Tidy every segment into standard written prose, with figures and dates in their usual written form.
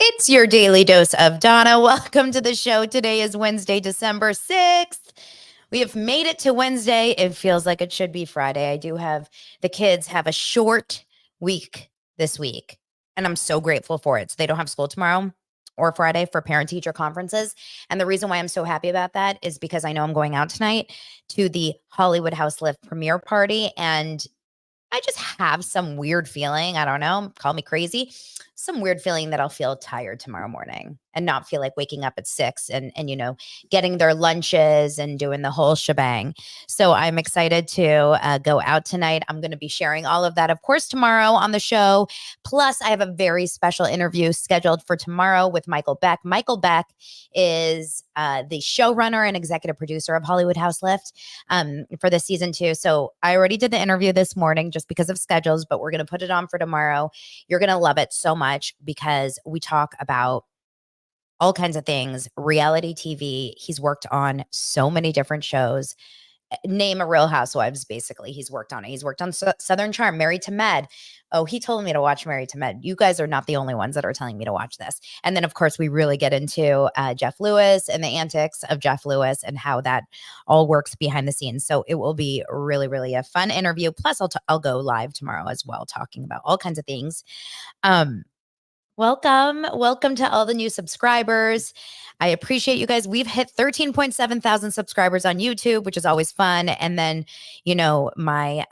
It's your daily dose of Donna. Welcome to the show. Today is Wednesday, December 6th. We have made it to Wednesday. It feels like it should be Friday. I do have the kids have a short week this week, and I'm so grateful for it. So they don't have school tomorrow or Friday for parent teacher conferences. And the reason why I'm so happy about that is because I know I'm going out tonight to the Hollywood Housewives premiere party, and I just have some weird feeling. I don't know, call me crazy. Some weird feeling that I'll feel tired tomorrow morning and not feel like waking up at 6 and getting their lunches and doing the whole shebang. So I'm excited to go out tonight. I'm going to be sharing all of that, of course, tomorrow on the show. Plus, I have a very special interview scheduled for tomorrow with Michael Beck. Michael Beck is the showrunner and executive producer of Hollywood Housewives for this season 2. So I already did the interview this morning just because of schedules, but we're going to put it on for tomorrow. You're going to love it so much because we talk about all kinds of things, reality TV. He's worked on so many different shows. Name a Real Housewives, basically. He's worked on it. He's worked on Southern Charm, Married to Med. Oh, he told me to watch Married to Med. You guys are not the only ones that are telling me to watch this. And then, of course, we really get into Jeff Lewis and the antics of Jeff Lewis and how that all works behind the scenes. So it will be really, really a fun interview. Plus, I'll go live tomorrow as well, talking about all kinds of things. Welcome to all the new subscribers. I appreciate you guys. We've hit 13.7 thousand subscribers on YouTube, which is always fun. And then, my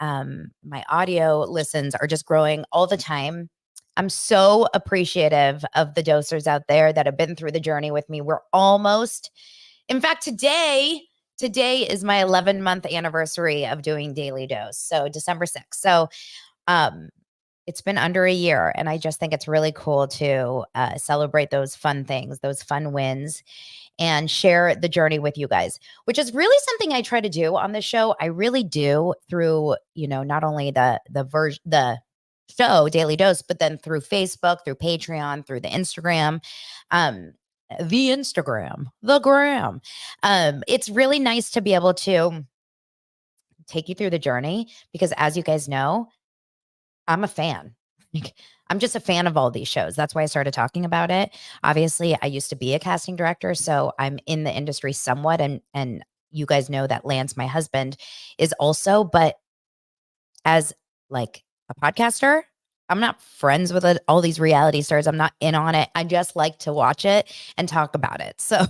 audio listens are just growing all the time. I'm so appreciative of the dosers out there that have been through the journey with me. We're almost, in fact, today is my 11-month anniversary of doing Daily Dose. So December 6th. So, it's been under a year, and I just think it's really cool to celebrate those fun things, those fun wins, and share the journey with you guys, which is really something I try to do on the show. I really do through, not only the show Daily Dose, but then through Facebook, through Patreon, through the Instagram, the gram. It's really nice to be able to take you through the journey because, as you guys know, I'm a fan. I'm just a fan of all these shows. That's why I started talking about it. Obviously, I used to be a casting director, so I'm in the industry somewhat. And you guys know that Lance, my husband, is also. But as like a podcaster, I'm not friends with all these reality stars. I'm not in on it. I just like to watch it and talk about it. So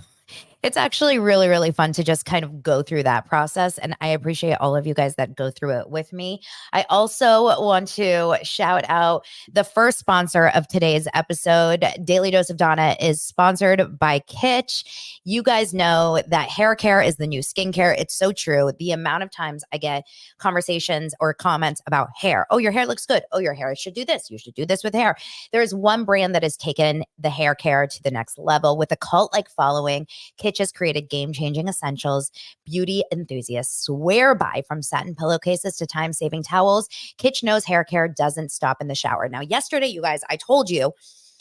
it's actually really, really fun to just kind of go through that process. And I appreciate all of you guys that go through it with me. I also want to shout out the first sponsor of today's episode. Daily Dose of Donna is sponsored by Kitch. You guys know that hair care is the new skincare. It's so true. The amount of times I get conversations or comments about hair. Oh, your hair looks good. Oh, your hair should do this. You should do this with hair. There is one brand that has taken the hair care to the next level with a cult-like following. Kitch has created game-changing essentials beauty enthusiasts swear by, from satin pillowcases to time-saving towels. Kitch knows hair care doesn't stop in the shower. Now, yesterday, you guys, I told you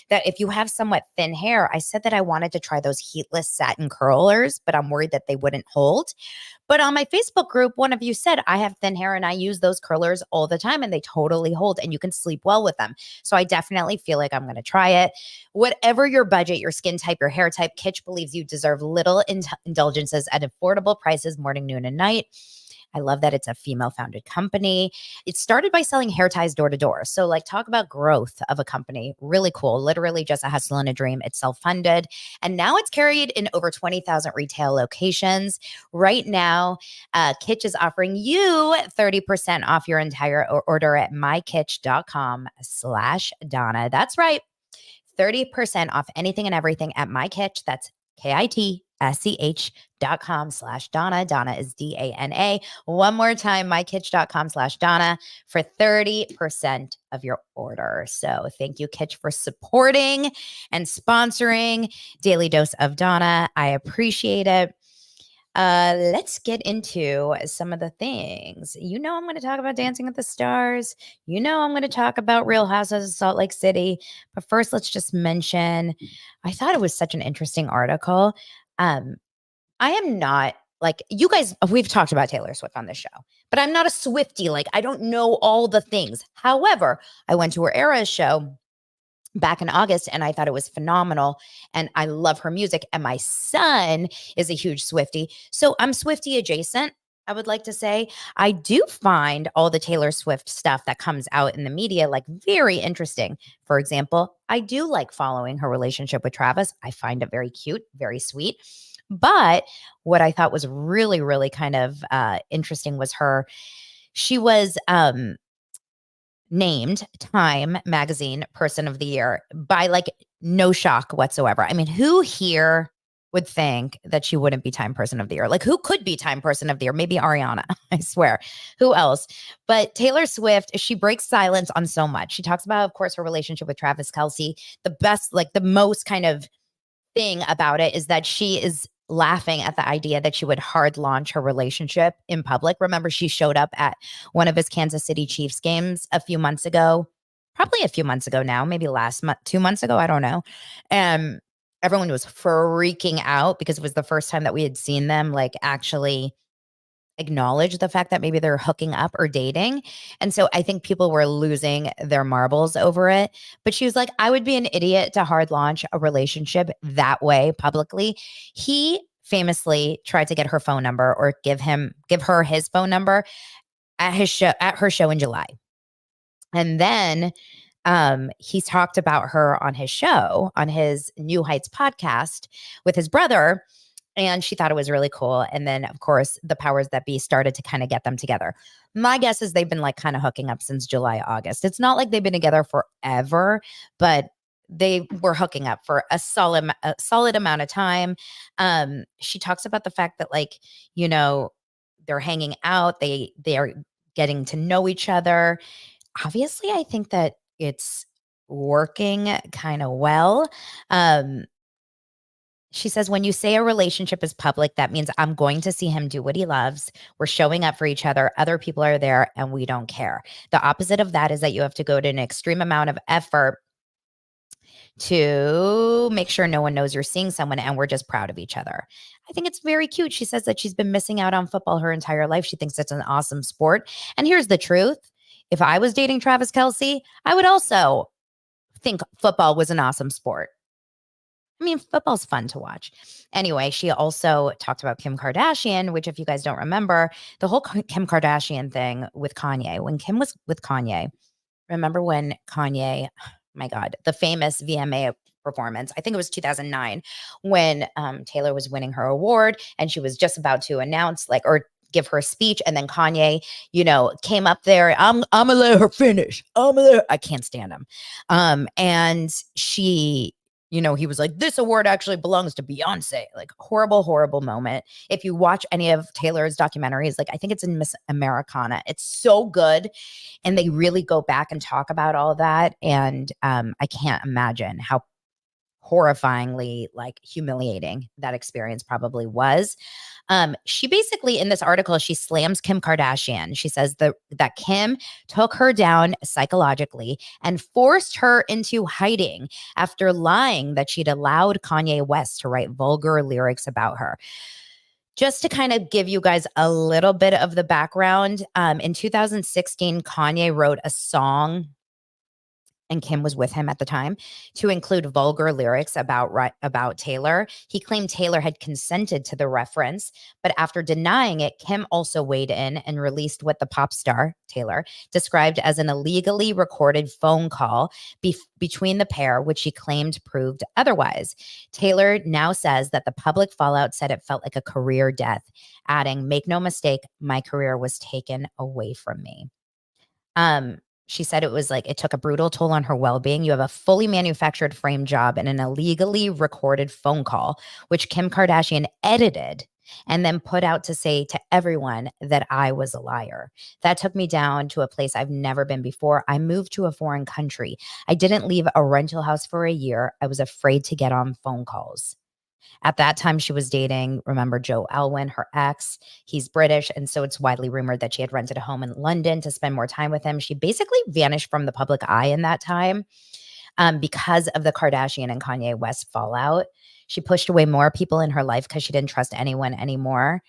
that if you have somewhat thin hair, I said that I wanted to try those heatless satin curlers, but I'm worried that they wouldn't hold. But on my Facebook group, one of you said, I have thin hair and I use those curlers all the time and they totally hold and you can sleep well with them. So I definitely feel like I'm going to try it. Whatever your budget, your skin type, your hair type, Kitch believes you deserve little indulgences at affordable prices morning, noon, and night. I love that it's a female-founded company. It started by selling hair ties door to door. So talk about growth of a company. Really cool. Literally just a hustle and a dream. It's self-funded. And now it's carried in over 20,000 retail locations. Right now, Kitch is offering you 30% off your entire order at mykitch.com/Donna. That's right. 30% off anything and everything at MyKitch. That's KITSCH.com/Donna. Donna is DANA. One more time, mykitch.com/Donna for 30% of your order. So thank you, Kitch, for supporting and sponsoring Daily Dose of Donna. I appreciate it. Let's get into some of the things. I'm going to talk about Dancing with the Stars. I'm going to talk about Real Housewives of Salt Lake City. But first, let's just mention, I thought it was such an interesting article. I am not you guys, we've talked about Taylor Swift on this show, but I'm not a Swiftie. I don't know all the things. However, I went to her Eras show back in August, and I thought it was phenomenal. And I love her music. And my son is a huge Swiftie. So I'm Swiftie adjacent, I would like to say. I do find all the Taylor Swift stuff that comes out in the media like very interesting. For example, I do like following her relationship with Travis. I find it very cute, very sweet. But what I thought was really, really kind of interesting was she was named Time Magazine Person of the Year by like no shock whatsoever. I mean, who here would think that she wouldn't be Time Person of the Year? Like, who could be Time Person of the Year? Maybe Ariana, I swear. Who else? But Taylor Swift, she breaks silence on so much. She talks about, of course, her relationship with Travis Kelce. The best, like the most kind of thing about it is that she is laughing at the idea that she would hard launch her relationship in public. Remember, she showed up at one of his Kansas City Chiefs games a few months ago, probably a few months ago now, maybe last month, 2 months ago, I don't know. And everyone was freaking out because it was the first time that we had seen them like actually acknowledge the fact that maybe they're hooking up or dating. And so I think people were losing their marbles over it. But she was like, I would be an idiot to hard launch a relationship that way publicly. He famously tried to get her phone number or give her his phone number at her show in July. And then he's talked about her on his show, on his New Heights podcast with his brother. And she thought it was really cool. And then, of course, the powers that be started to kind of get them together. My guess is they've been like kind of hooking up since July, August. It's not like they've been together forever, but they were hooking up for a solid amount of time. She talks about the fact that, like, you know, they're hanging out, they are getting to know each other. Obviously, I think that it's working kind of well. Um, she says, when you say a relationship is public, that means I'm going to see him do what he loves. We're showing up for each other. Other people are there and we don't care. The opposite of that is that you have to go to an extreme amount of effort to make sure no one knows you're seeing someone and we're just proud of each other. I think it's very cute. She says that she's been missing out on football her entire life. She thinks it's an awesome sport. And here's the truth. If I was dating Travis Kelce, I would also think football was an awesome sport. I mean, football's fun to watch. Anyway, she also talked about Kim Kardashian, which if you guys don't remember, the whole Kim Kardashian thing with Kanye, when Kim was with Kanye, remember when Kanye, my God, the famous VMA performance, I think it was 2009, when Taylor was winning her award and she was just about to announce like, or give her speech. And then Kanye, you know, came up there. I'm gonna let her finish. I can't stand him. And she, you know, he was like, this award actually belongs to Beyonce. Like horrible, horrible moment. If you watch any of Taylor's documentaries, like I think it's in Miss Americana, it's so good. And they really go back and talk about all that. And I can't imagine how horrifyingly like humiliating that experience probably was. She basically in this article, she slams Kim Kardashian. She says that Kim took her down psychologically and forced her into hiding after lying that she'd allowed Kanye West to write vulgar lyrics about her. Just to kind of give you guys a little bit of the background, in 2016, Kanye wrote a song and Kim was with him at the time, to include vulgar lyrics about Taylor. He claimed Taylor had consented to the reference, but after denying it, Kim also weighed in and released what the pop star, Taylor, described as an illegally recorded phone call between the pair, which she claimed proved otherwise. Taylor now says that the public fallout said it felt like a career death, adding, "Make no mistake, my career was taken away from me." She said it was like it took a brutal toll on her well-being. You have a fully manufactured frame job and an illegally recorded phone call, which Kim Kardashian edited and then put out to say to everyone that I was a liar. That took me down to a place I've never been before. I moved to a foreign country. I didn't leave a rental house for a year. I was afraid to get on phone calls. At that time, she was dating, remember, Joe Alwyn, her ex. He's British. And so it's widely rumored that she had rented a home in London to spend more time with him. She basically vanished from the public eye in that time because of the Kardashian and Kanye West fallout. She pushed away more people in her life because she didn't trust anyone anymore.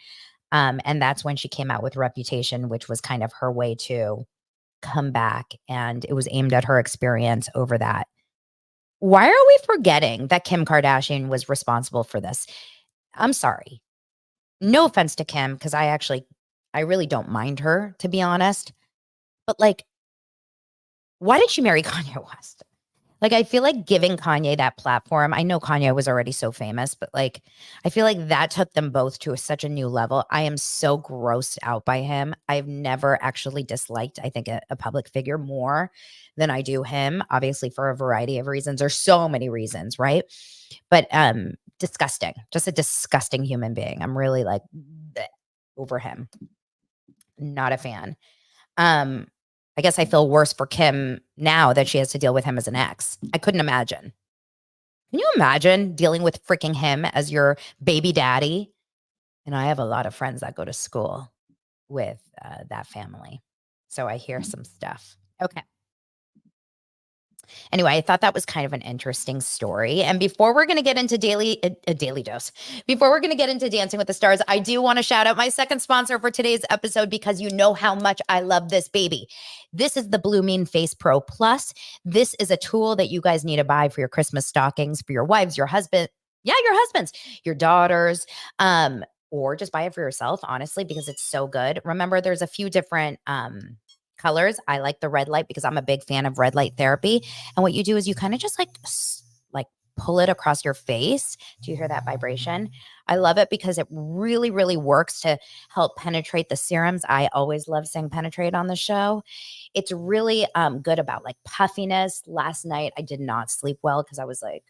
And that's when she came out with Reputation, which was kind of her way to come back. And it was aimed at her experience over that. Why are we forgetting that Kim Kardashian was responsible for this? I'm sorry. No offense to Kim, because I really don't mind her, to be honest. But like, why did she marry Kanye West? Like, I feel like giving Kanye that platform, I know Kanye was already so famous, but like, I feel like that took them both to such a new level. I am so grossed out by him. I've never actually disliked, I think, a public figure more than I do him, obviously, for a variety of reasons. There's so many reasons, right? But disgusting, just a disgusting human being. I'm really like bleh over him. Not a fan. Um, I guess I feel worse for Kim now that she has to deal with him as an ex. I couldn't imagine. Can you imagine dealing with freaking him as your baby daddy? And I have a lot of friends that go to school with that family. So I hear some stuff. Okay. Anyway, I thought that was kind of an interesting story. And before we're going to get into a daily dose, before we're going to get into Dancing with the Stars, I do want to shout out my second sponsor for today's episode because you know how much I love this baby. This is the Blue Mean Face Pro Plus. This is a tool that you guys need to buy for your Christmas stockings, for your wives, your husband. Yeah, your husbands, your daughters, or just buy it for yourself, honestly, because it's so good. Remember, there's a few different colors. I like the red light because I'm a big fan of red light therapy. And what you do is you kind of just like pull it across your face. Do you hear that vibration? I love it because it really, really works to help penetrate the serums. I always love saying penetrate on the show. It's really good about like puffiness. Last night I did not sleep well because I was like,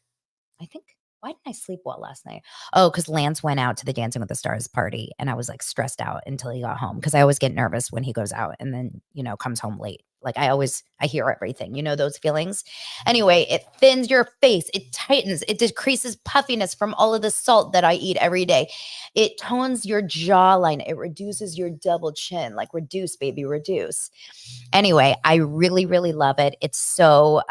I think, why didn't I sleep well last night? Oh, because Lance went out to the Dancing with the Stars party and I was like stressed out until he got home because I always get nervous when he goes out and then, comes home late. Like I hear everything, those feelings. Anyway, it thins your face, it tightens, it decreases puffiness from all of the salt that I eat every day. It tones your jawline, it reduces your double chin, like reduce, baby, reduce. Anyway, I really, really love it. It's so,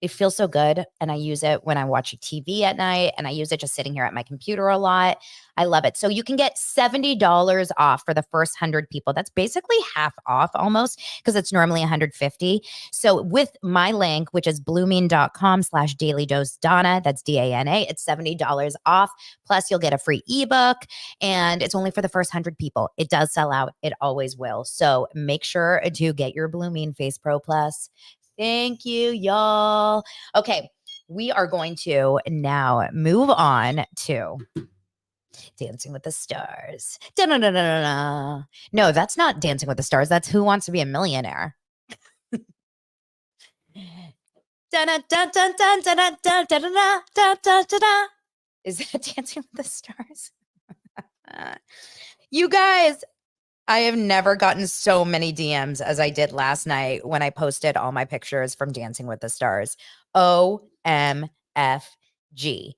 it feels so good, and I use it when I'm watching TV at night, and I use it just sitting here at my computer a lot. I love it. So you can get $70 off for the first 100 people. That's basically half off almost because it's normally 150. So with my link, which is bluemean.com/dailydose Donna, that's DANA, it's $70 off. Plus you'll get a free ebook, and it's only for the first 100 people. It does sell out. It always will. So make sure to get your Blue Mean Face Pro Plus. Thank you, y'all. Okay, we are going to now move on to Dancing with the Stars. Da-na-na-na-na-na. No, that's not Dancing with the Stars. That's Who Wants to Be a Millionaire. Da-na-da-da-da-da-da-da-da-da-da-da-da. Is that Dancing with the Stars? You guys, I have never gotten so many DMs as I did last night when I posted all my pictures from Dancing with the Stars. OMFG.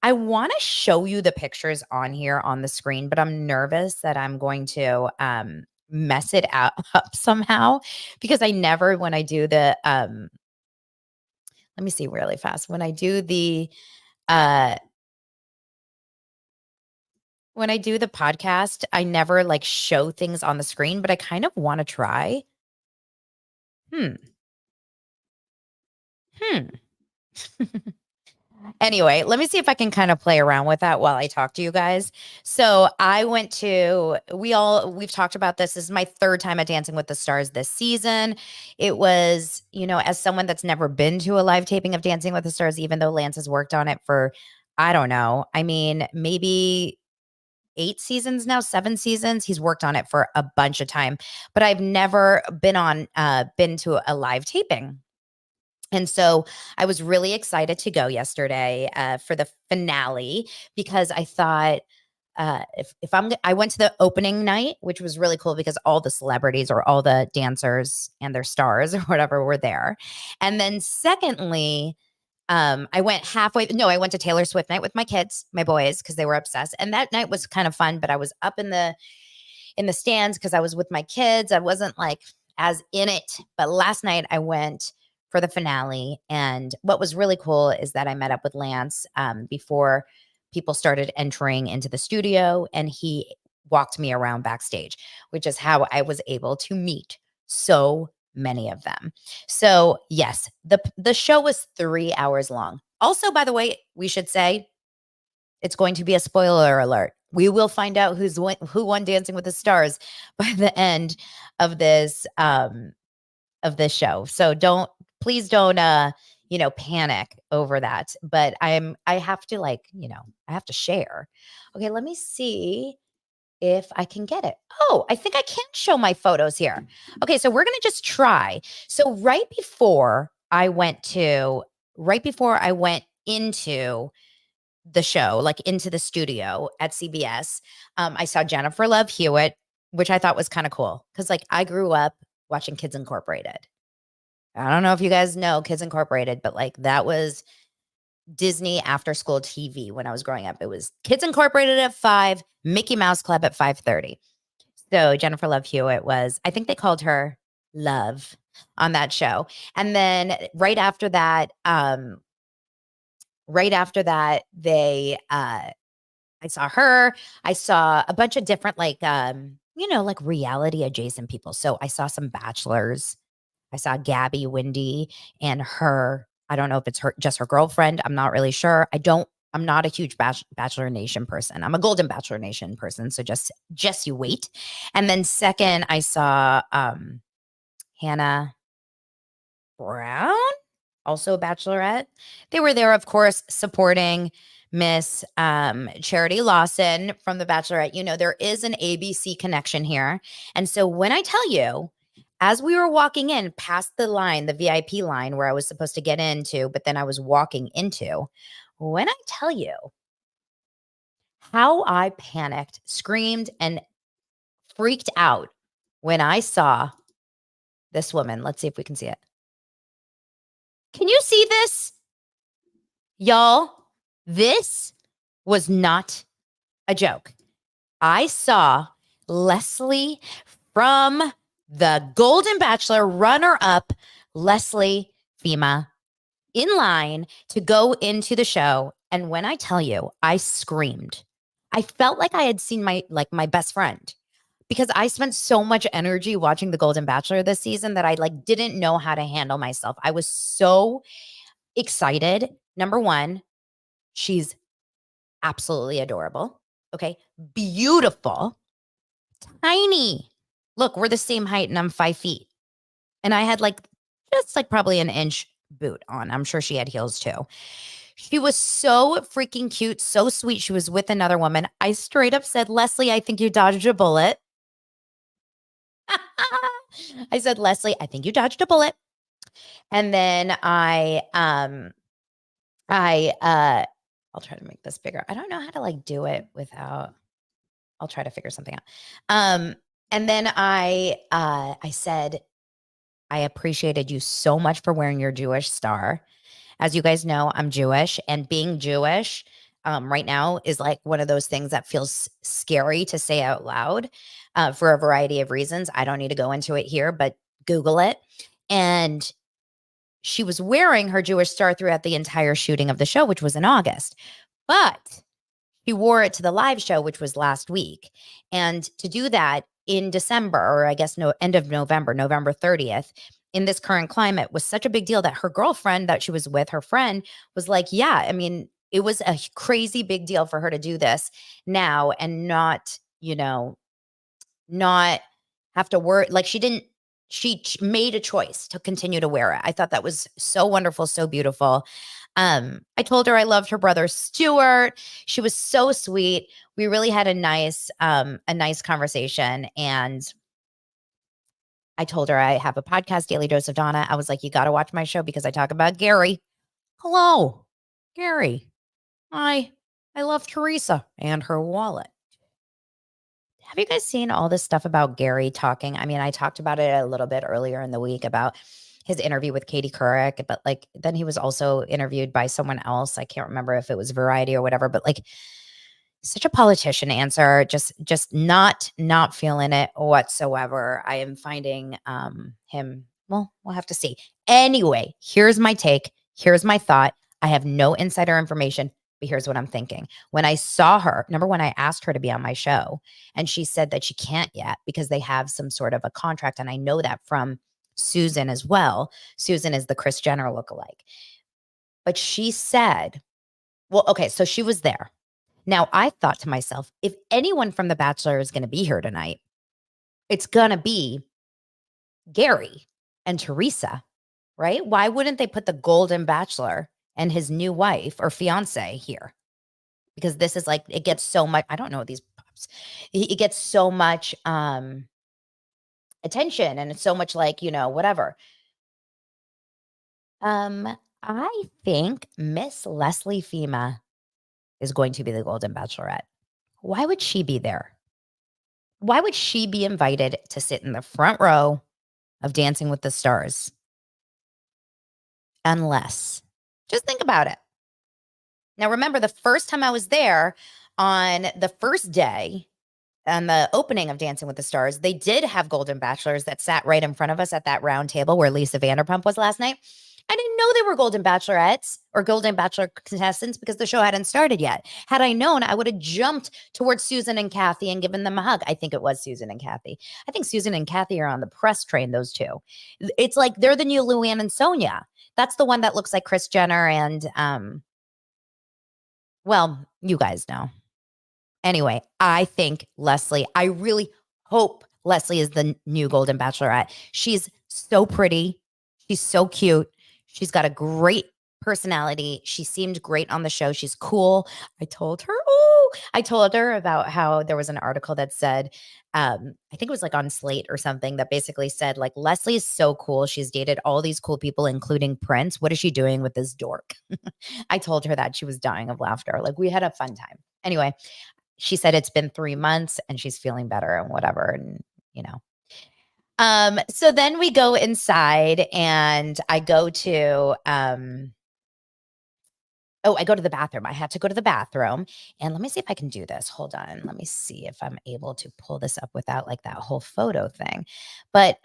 I want to show you the pictures on here on the screen, but I'm nervous that I'm going to mess it up somehow because I never, when I do the, let me see really fast. Uh, when I do the podcast, I never like show things on the screen, but I kind of want to try. Hmm. Anyway, let me see if I can kind of play around with that while I talk to you guys. So we've talked about this. This is my third time at Dancing with the Stars this season. It was, as someone that's never been to a live taping of Dancing with the Stars, even though Lance has worked on it for, I don't know, I mean, maybe 8 seasons now, 7 seasons. He's worked on it for a bunch of time, but I've never been to a live taping. And so I was really excited to go yesterday for the finale because I thought I went to the opening night, which was really cool because all the celebrities or all the dancers and their stars or whatever were there. And then secondly, I went I went to Taylor Swift night with my kids, my boys, because they were obsessed. And that night was kind of fun, but I was up in the stands because I was with my kids. I wasn't like as in it. But last night I went for the finale. And what was really cool is that I met up with Lance before people started entering into the studio, and he walked me around backstage, which is how I was able to meet so many of them. So yes, the show was 3 hours long. Also, by the way, we should say it's going to be a spoiler alert. We will find out who won Dancing with the Stars by the end of this show. So please don't panic over that. But I have to I have to share. Okay, let me see if I can get it. Oh, I think I can show my photos here. Okay, so we're going to just try. So right before I went into the show, like into the studio at CBS, I saw Jennifer Love Hewitt, which I thought was kind of cool because like I grew up watching Kids Incorporated. I don't know if you guys know Kids Incorporated, but like that was Disney after school TV when I was growing up. It was Kids Incorporated at 5, Mickey Mouse Club at 5:30. So Jennifer Love Hewitt was, I think they called her Love on that show. And then they I saw her. I saw a bunch of different like reality adjacent people. So I saw some bachelors. I saw Gabby Windy and her. I don't know if it's just her girlfriend. I'm not really sure. I'm not a huge Bachelor Nation person. I'm a Golden Bachelor Nation person. So just you wait. And then second, I saw Hannah Brown, also a bachelorette. They were there, of course, supporting Miss Charity Lawson from The Bachelorette. You know, there is an ABC connection here. And so when I tell you, as we were walking in past the line, the VIP line where I was supposed to get into, but then I was walking into, when I tell you how I panicked, screamed, and freaked out when I saw this woman. Let's see if we can see it. Can you see this? Y'all, this was not a joke. I saw Leslie from the Golden Bachelor, runner-up Leslie Fima, in line to go into the show. And when I tell you, I screamed. I felt like I had seen my best friend because I spent so much energy watching the Golden Bachelor this season that I didn't know how to handle myself. I was so excited. Number one, she's absolutely adorable. Okay. Beautiful. Tiny. Look, we're the same height and I'm 5 feet. And I had just probably an inch boot on. I'm sure she had heels too. She was so freaking cute, so sweet. She was with another woman. I straight up said, Leslie, I think you dodged a bullet. I said, Leslie, I think you dodged a bullet. And then I'll try to make this bigger. I don't know how to do it without, I'll try to figure something out. And then I said, I appreciated you so much for wearing your Jewish star. As you guys know, I'm Jewish, and being Jewish right now is one of those things that feels scary to say out loud for a variety of reasons. I don't need to go into it here, but Google it. And she was wearing her Jewish star throughout the entire shooting of the show, which was in August. But she wore it to the live show, which was last week. And to do that in December, or I guess end of November, November 30th, in this current climate was such a big deal that her girlfriend that she was with, her friend, was like, yeah, I mean, it was a crazy big deal for her to do this now and not have to worry. She made a choice to continue to wear it. I thought that was so wonderful, so beautiful. I told her I loved her brother, Stuart. She was so sweet. We really had a nice conversation. And I told her I have a podcast, Daily Dose of Donna. I was like, you got to watch my show because I talk about Gary. Hello, Gary. I love Teresa and her wallet. Have you guys seen all this stuff about Gary talking? I mean, I talked about it a little bit earlier in the week about his interview with Katie Couric, but then he was also interviewed by someone else. I can't remember if it was Variety or whatever, but such a politician answer, just not feeling it whatsoever. I am finding him, well, we'll have to see. Anyway, here's my take. Here's my thought. I have no insider information, but here's what I'm thinking. When I saw her, number one, I asked her to be on my show, and she said that she can't yet because they have some sort of a contract. And I know that from Susan as well. Susan is the Kris Jenner lookalike. But she said, well, okay, so she was there. Now, I thought to myself, if anyone from The Bachelor is going to be here tonight, it's going to be Gary and Teresa, right? Why wouldn't they put the Golden Bachelor and his new wife or fiance here? Because this is like, it gets so much, I don't know these pops. It gets so much attention, and it's so much like, whatever. I think Miss Leslie Fema is going to be the Golden Bachelorette. Why would she be there? Why would she be invited to sit in the front row of Dancing with the Stars? Unless, just think about it. Now, remember, the first time I was there on the first day on the opening of Dancing with the Stars, they did have Golden Bachelors that sat right in front of us at that round table where Lisa Vanderpump was last night. I didn't know they were Golden Bachelorettes or Golden Bachelor contestants because the show hadn't started yet. Had I known, I would have jumped towards Susan and Kathy and given them a hug. I think it was Susan and Kathy. I think Susan and Kathy are on the press train, those two. It's like they're the new Luann and Sonia. That's the one that looks like Kris Jenner and, well, you guys know. Anyway, I think Leslie, I really hope Leslie is the new Golden Bachelorette. She's so pretty. She's so cute. She's got a great personality. She seemed great on the show. She's cool. I told her about how there was an article that said, I think it was like on Slate or something that basically said like, Leslie is so cool. She's dated all these cool people, including Prince. What is she doing with this dork? I told her that. She was dying of laughter. Like, we had a fun time. Anyway, she said it's been 3 months and she's feeling better and whatever. And, so then we go inside and I go to, I go to the bathroom. I had to go to the bathroom, and let me see if I can do this. Hold on. Let me see if I'm able to pull this up without like that whole photo thing. But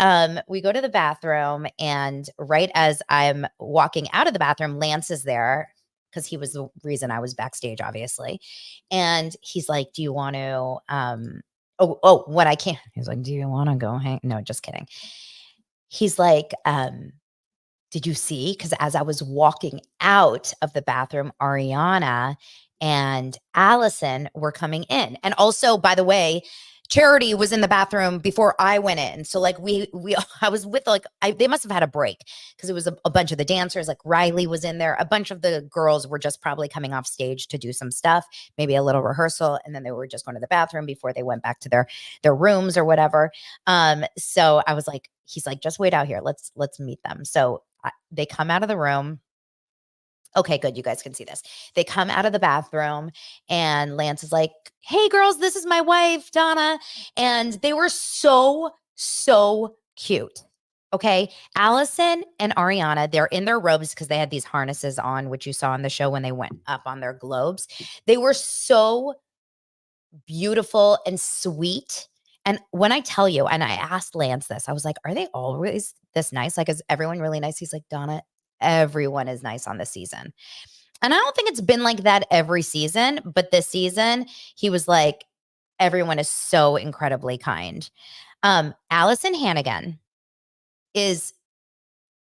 we go to the bathroom, and right as I'm walking out of the bathroom, Lance is there because he was the reason I was backstage, obviously. And he's like, do you want to, what I can't, he's like, do you want to go hang? No, just kidding. He's like, did you see? Because as I was walking out of the bathroom, Ariana and Allison were coming in. And also, by the way, Charity was in the bathroom before I went in. So like I was with they must have had a break because it was a bunch of the dancers, like Riley was in there. A bunch of the girls were just probably coming off stage to do some stuff, maybe a little rehearsal. And then they were just going to the bathroom before they went back to their rooms or whatever. So I was like, he's like, just wait out here. Let's meet them. So they come out of the room. Okay, good. You guys can see this. They come out of the bathroom and Lance is like, hey girls, this is my wife, Donna. And they were so, so cute. Okay. Allison and Ariana, they're in their robes because they had these harnesses on, which you saw on the show when they went up on their globes. They were so beautiful and sweet. And when I tell you, and I asked Lance this, I was like, are they always this nice? Like, is everyone really nice? He's like, Donna, everyone is nice on this season. And I don't think it's been like that every season, but this season, he was like, everyone is so incredibly kind. Allison Hannigan is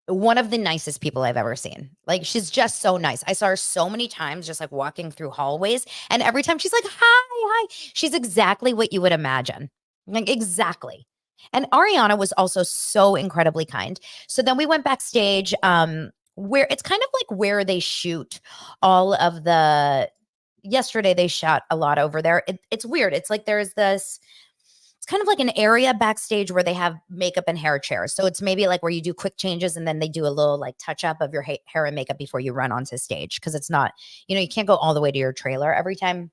one of the nicest people I've ever seen. Like, she's just so nice. I saw her so many times just like walking through hallways. And every time she's like, hi. She's exactly what you would imagine. Like, exactly. And Ariana was also so incredibly kind. So then we went backstage, where it's kind of like where they shoot all of yesterday they shot a lot over there. It's weird. It's like there's this, it's kind of like an area backstage where they have makeup and hair chairs. So it's maybe like where you do quick changes and then they do a little like touch up of your hair and makeup before you run onto stage. Cause it's not, you can't go all the way to your trailer every time.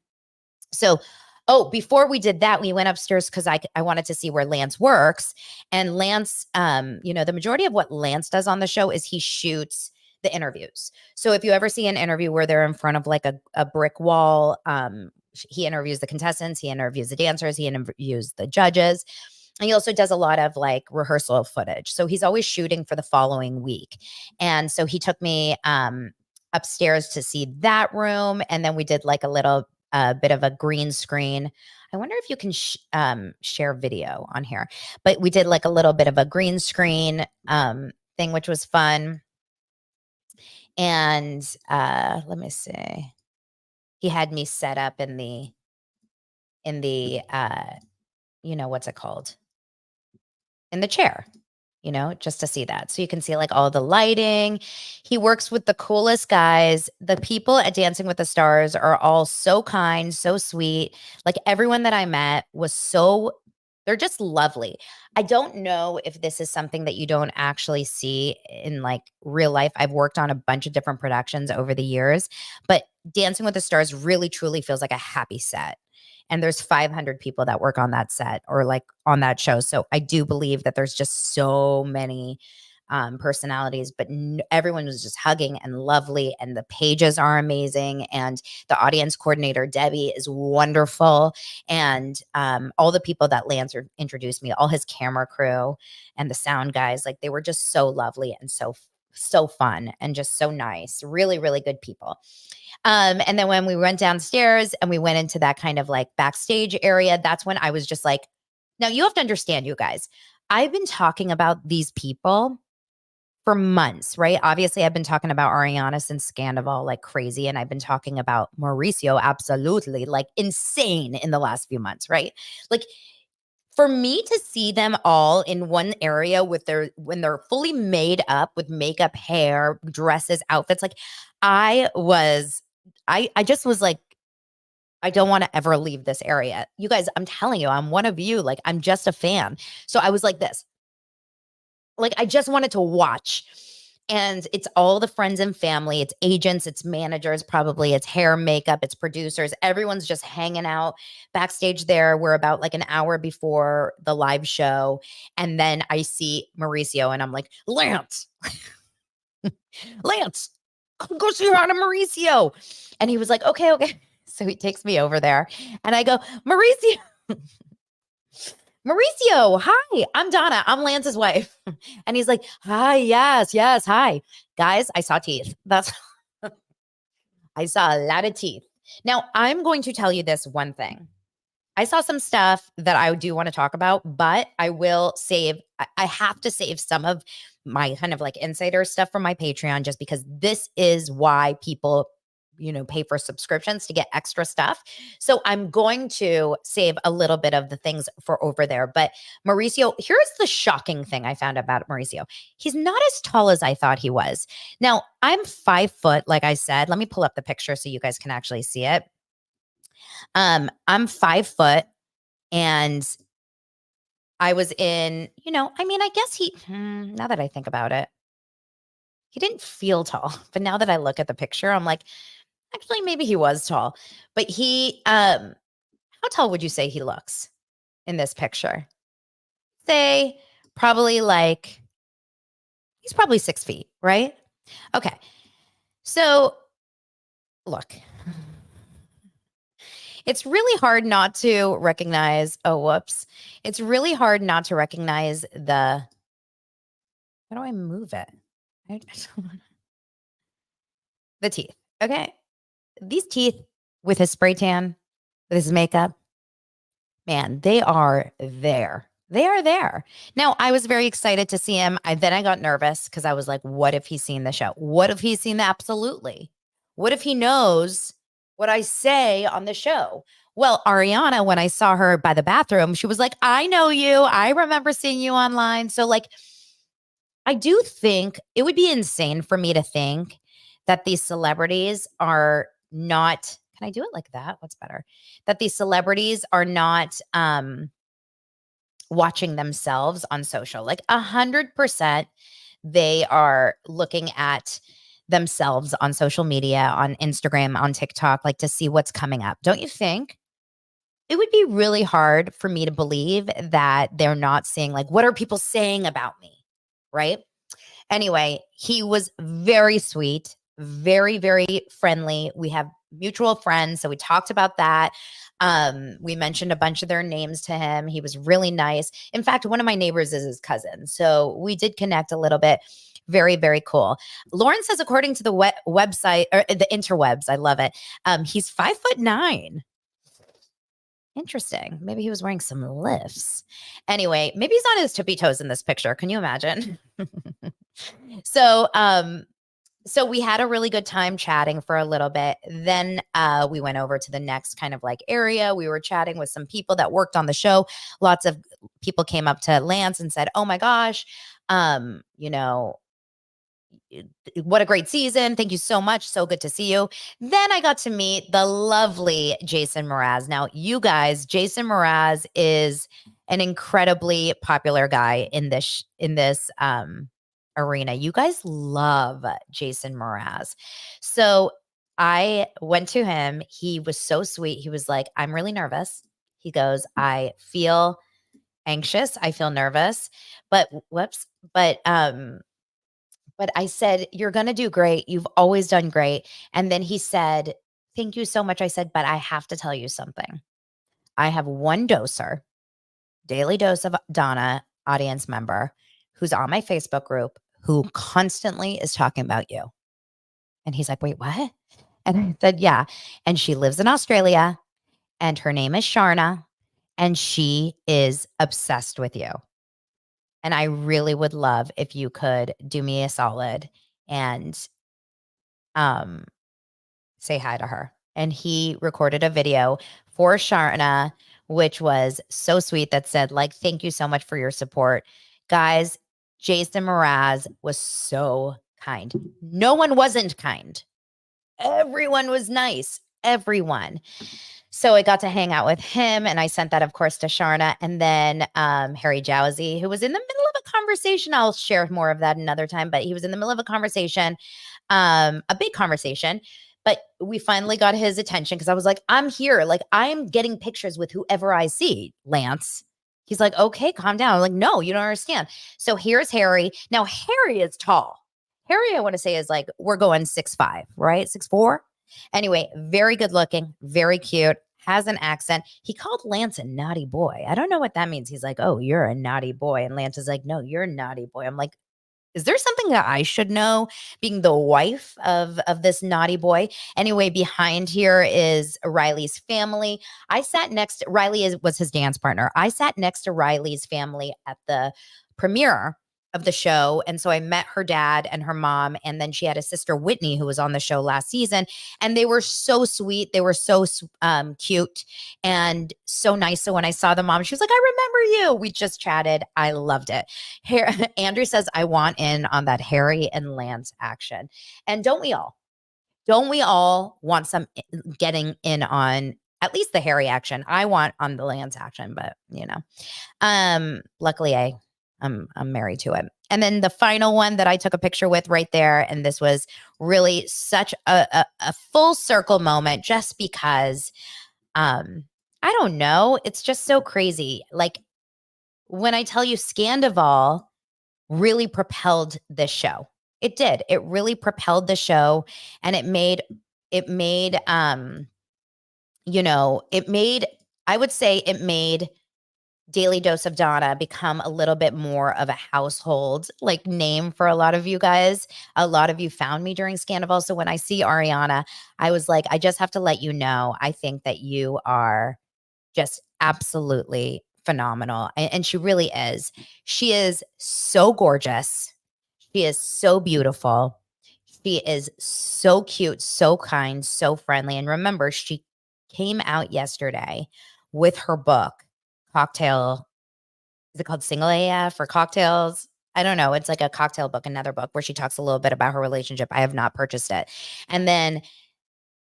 So before we did that, we went upstairs because I wanted to see where Lance works. And Lance, the majority of what Lance does on the show is he shoots the interviews. So if you ever see an interview where they're in front of like a brick wall, he interviews the contestants, he interviews the dancers, he interviews the judges. And he also does a lot of like rehearsal footage. So he's always shooting for the following week. And so he took me upstairs to see that room. And then we did like a little a bit of a green screen. I wonder if you can share video on here, but we did like a little bit of a green screen thing, which was fun. And let me see. He had me set up in the what's it called? In the chair, just to see that. So you can see like all the lighting. He works with the coolest guys. The people at Dancing with the Stars are all so kind, so sweet. Like everyone that I met they're just lovely. I don't know if this is something that you don't actually see in like real life. I've worked on a bunch of different productions over the years, but Dancing with the Stars really truly feels like a happy set. And there's 500 people that work on that set or like on that show. So I do believe that there's just so many personalities, but everyone was just hugging and lovely. And the pages are amazing. And the audience coordinator, Debbie, is wonderful. And all the people that Lance introduced me, all his camera crew and the sound guys, like they were just so lovely and so fun and just so nice. Really, really good people. And then when we went downstairs and we went into that kind of like backstage area, that's when I was just like, now you have to understand, you guys, I've been talking about these people for months, right? Obviously, I've been talking about Ariana since Scandival like crazy. And I've been talking about Mauricio absolutely like insane in the last few months, right? Like for me to see them all in one area when they're fully made up with makeup, hair, dresses, outfits, like I just was like, I don't want to ever leave this area. You guys, I'm telling you, I'm one of you. Like, I'm just a fan. So I was like this. Like, I just wanted to watch. And it's all the friends and family. It's agents, it's managers, probably. It's hair, makeup, it's producers. Everyone's just hanging out backstage there. We're about like an hour before the live show. And then I see Mauricio and I'm like, Lance, Lance, go see her on a Mauricio. And he was like, okay. So he takes me over there and I go, Mauricio, hi, I'm Donna. I'm Lance's wife. And he's like, hi, yes, hi. Guys, I saw teeth. I saw a lot of teeth. Now, I'm going to tell you this one thing. I saw some stuff that I do want to talk about, but I have to save some of my kind of like insider stuff from my Patreon just because this is why people pay for subscriptions to get extra stuff. So I'm going to save a little bit of the things for over there. But Mauricio, here's the shocking thing I found about Mauricio. He's not as tall as I thought he was. Now, I'm 5 foot, like I said. Let me pull up the picture so you guys can actually see it. I'm 5 foot and I was in, I guess now that I think about it, he didn't feel tall. But now that I look at the picture, I'm like, actually, maybe he was tall. But how tall would you say he looks in this picture? Say probably he's probably 6 feet, right? Okay. So look, it's really hard not to recognize, it's really hard not to recognize how do I move it? The teeth, okay? These teeth with his spray tan, with his makeup, man, they are there. They are there. Now, I was very excited to see him. Then I got nervous because I was like, what if he's seen the show? What if he's seen the Absolutely? What if he knows what I say on the show? Well, Ariana, when I saw her by the bathroom, she was like, I know you. I remember seeing you online. So like, I do think it would be insane for me to think that these celebrities are not, can I do it like that? What's better? That these celebrities are not watching themselves on social. Like 100%, they are looking at themselves on social media, on Instagram, on TikTok, like to see what's coming up. Don't you think? It would be really hard for me to believe that they're not seeing like, what are people saying about me? Right? Anyway, he was very sweet, very, very friendly. We have mutual friends. So we talked about that. We mentioned a bunch of their names to him. He was really nice. In fact, one of my neighbors is his cousin. So we did connect a little bit. Very, very cool. Lauren says, according to the website or the interwebs, I love it. He's 5'9". Interesting. Maybe he was wearing some lifts. Anyway, maybe he's on his tippy toes in this picture. Can you imagine? So, so we had a really good time chatting for a little bit. Then we went over to the next kind of like area. We were chatting with some people that worked on the show. Lots of people came up to Lance and said, "Oh my gosh, you know, what a great season. Thank you so much. So good to see you." Then I got to meet the lovely Jason Mraz. Now, you guys, Jason Mraz is an incredibly popular guy in this arena. You guys love Jason Mraz. So I went to him. He was so sweet. He was like, "I'm really nervous." He goes, "I feel anxious. I feel nervous, but whoops. But I said, 'You're going to do great. You've always done great.'" And then he said, "Thank you so much." I said, "But I have to tell you something. I have one doser, Daily Dose of Donna audience member, who's on my Facebook group, who constantly is talking about you." And he's like, "Wait, what?" And I said, "Yeah. And she lives in Australia, and her name is Sharna, and she is obsessed with you. And I really would love if you could do me a solid and um say hi to her." And he recorded a video for Sharna, which was so sweet, that said, like, "Thank you so much for your support." Guys, Jason Mraz was so kind. No one wasn't kind. Everyone was nice. Everyone. So I got to hang out with him, and I sent that, of course, to Sharna. And then Harry Jowsey, who was in the middle of a conversation. I'll share more of that another time, but he was in the middle of a conversation, a big conversation. But we finally got his attention because I was like, "I'm here. Like, I'm getting pictures with whoever I see, Lance." He's like, "Okay, calm down." I'm like, "No, you don't understand." So here's Harry. Now, Harry is tall. Harry, I want to say, is like, we're going 6'5", right? 6'4". Anyway, very good looking, very cute, has an accent. He called Lance a naughty boy. I don't know what that means. He's like, "Oh, you're a naughty boy." And Lance is like, "No, you're a naughty boy." I'm like, is there something that I should know, being the wife of this naughty boy? Anyway, behind here is Riley's family. I sat next to was his dance partner. I sat next to Riley's family at the premiere of the show. And so I met her dad and her mom. And then she had a sister, Whitney, who was on the show last season. And they were so sweet. They were so cute and so nice. So when I saw the mom, she was like, "I remember you." We just chatted. I loved it. Here, Andrew says, "I want in on that Harry and Lance action." And don't we all? Don't we all want some getting in on at least the Harry action? I want on the Lance action, but luckily I'm married to it. And then the final one that I took a picture with right there, and this was really such a full circle moment, just because I don't know, it's just so crazy. Like, when I tell you, Scandival really propelled this show. It did. It really propelled the show, and I would say it made Daily Dose of Donna become a little bit more of a household like name for a lot of you guys. A lot of you found me during Scandival. So when I see Ariana, I was like, I just have to let you know, I think that you are just absolutely phenomenal. And she really is. She is so gorgeous. She is so beautiful. She is so cute, so kind, so friendly. And remember, she came out yesterday with her book, Cocktail. Is it called Single AF or Cocktails? I don't know. It's like a cocktail book, another book where she talks a little bit about her relationship. I have not purchased it. And then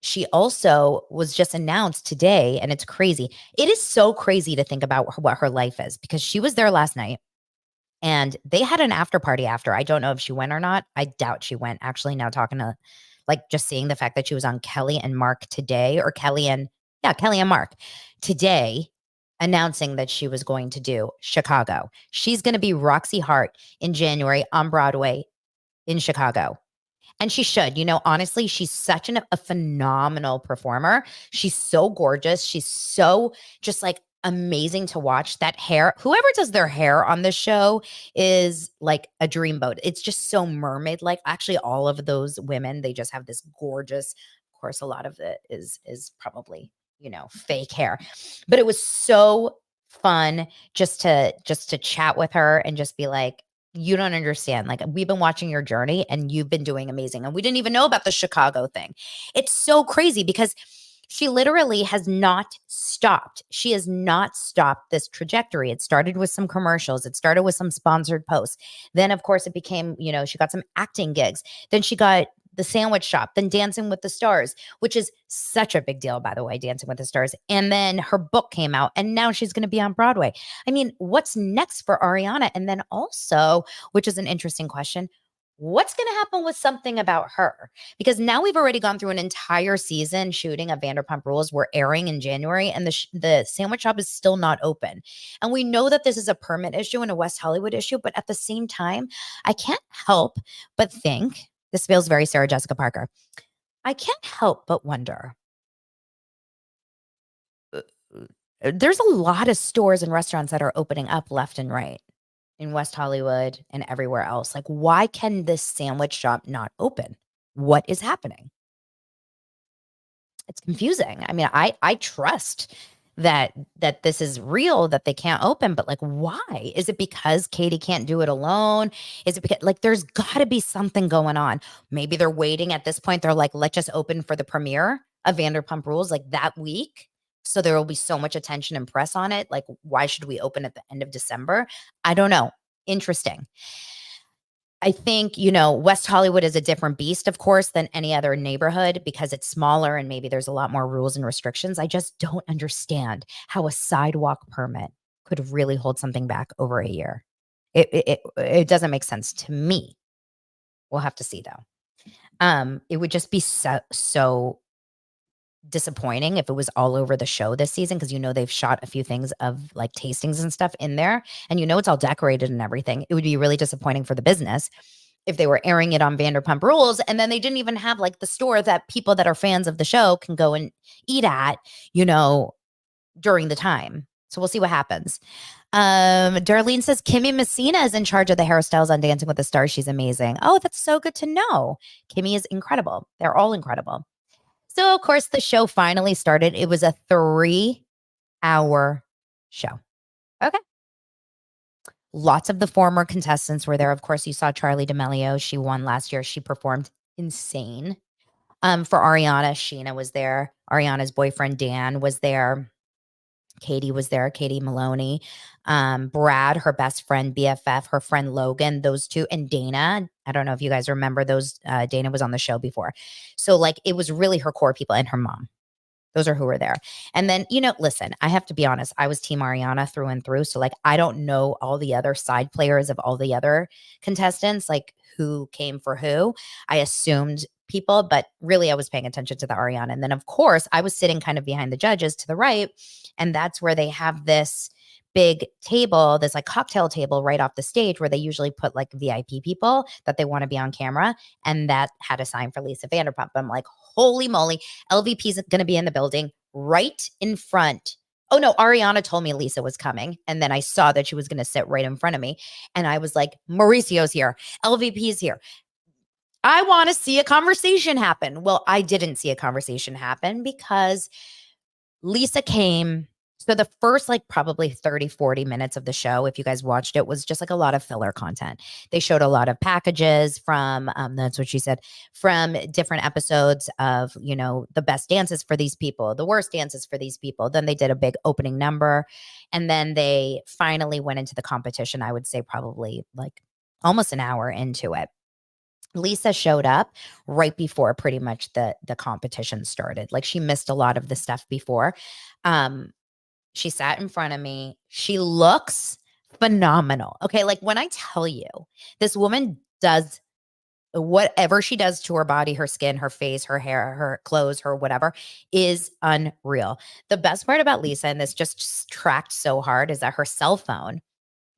she also was just announced today, and it's crazy. It is so crazy to think about what her life is, because she was there last night and they had an after party after. I don't know if she went or not. I doubt she went, actually, now talking to, like, just seeing the fact that she was on Kelly and Mark today, or Kelly and Mark today, announcing that she was going to do Chicago. She's going to be Roxy Hart in January on Broadway in Chicago. And she should. Honestly, she's such a phenomenal performer. She's so gorgeous. She's so just like amazing to watch. That hair, whoever does their hair on this show is like a dreamboat. It's just so mermaid like. Actually, all of those women, they just have this gorgeous, of course, a lot of it is probably, fake hair. But it was so fun just to chat with her and just be like, you don't understand. Like, we've been watching your journey and you've been doing amazing. And we didn't even know about the Chicago thing. It's so crazy because she literally has not stopped. She has not stopped this trajectory. It started with some commercials. It started with some sponsored posts. Then, of course, it became, she got some acting gigs. Then she got the sandwich shop, then Dancing with the Stars, which is such a big deal, by the way, Dancing with the Stars. And then her book came out and now she's going to be on Broadway. I mean, what's next for Ariana? And then also, which is an interesting question, what's going to happen with Something About Her? Because now we've already gone through an entire season shooting of Vanderpump Rules. We're airing in January and the sandwich shop is still not open. And we know that this is a permit issue and a West Hollywood issue, but at the same time, I can't help but think, this feels very Sarah Jessica Parker, I can't help but wonder, there's a lot of stores and restaurants that are opening up left and right in West Hollywood and everywhere else. Like, why can this sandwich shop not open? What is happening? It's confusing. I mean, I trust that this is real, that they can't open, but like, why? Is it because Katie can't do it alone? Is it because, like, there's got to be something going on? Maybe they're waiting at this point. They're like, let's just open for the premiere of Vanderpump Rules like that week. So there will be so much attention and press on it. Like, why should we open at the end of December? I don't know. Interesting. I think, West Hollywood is a different beast, of course, than any other neighborhood because it's smaller and maybe there's a lot more rules and restrictions. I just don't understand how a sidewalk permit could really hold something back over a year. It doesn't make sense to me. We'll have to see though. It would just be so disappointing if it was all over the show this season because they've shot a few things of like tastings and stuff in there and it's all decorated and everything. It would be really disappointing for the business if they were airing it on Vanderpump Rules and then they didn't even have like the store that people that are fans of the show can go and eat at, during the time. So we'll see what happens. Darlene says Kimmy Messina is in charge of the hairstyles on Dancing with the Stars. She's amazing. Oh, that's so good to know. Kimmy is incredible. They're all incredible. So, of course, the show finally started. It was a 3-hour show. Okay. Lots of the former contestants were there. Of course, you saw Charlie D'Amelio. She won last year. She performed insane. For Ariana, Sheena was there. Ariana's boyfriend, Dan, was there. Katie was there, Katie Maloney. Brad, her best friend, BFF, her friend Logan, those two, and Dana. I don't know if you guys remember those. Dana was on the show before. So like it was really her core people and her mom. Those are who were there. And then, listen, I have to be honest. I was Team Ariana through and through. So like, I don't know all the other side players of all the other contestants, like who came for who. I assumed people, but really I was paying attention to the Ariana. And then of course I was sitting kind of behind the judges to the right. And that's where they have this big table, this like cocktail table right off the stage where they usually put like VIP people that they want to be on camera. And that had a sign for Lisa Vanderpump. I'm like, holy moly, LVP is going to be in the building right in front. Oh no, Ariana told me Lisa was coming. And then I saw that she was going to sit right in front of me. And I was like, Mauricio's here. LVP's here. I want to see a conversation happen. Well, I didn't see a conversation happen because Lisa came. So the first like probably 30, 40 minutes of the show, if you guys watched it, was just like a lot of filler content. They showed a lot of packages from, that's what she said, from different episodes of, the best dances for these people, the worst dances for these people. Then they did a big opening number. And then they finally went into the competition, I would say probably like almost an hour into it. Lisa showed up right before pretty much the competition started. Like she missed a lot of the stuff before. She sat in front of me. She looks phenomenal. Okay. Like when I tell you this woman does whatever she does to her body, her skin, her face, her hair, her clothes, her whatever is unreal. The best part about Lisa, and this just tracked so hard, is that her cell phone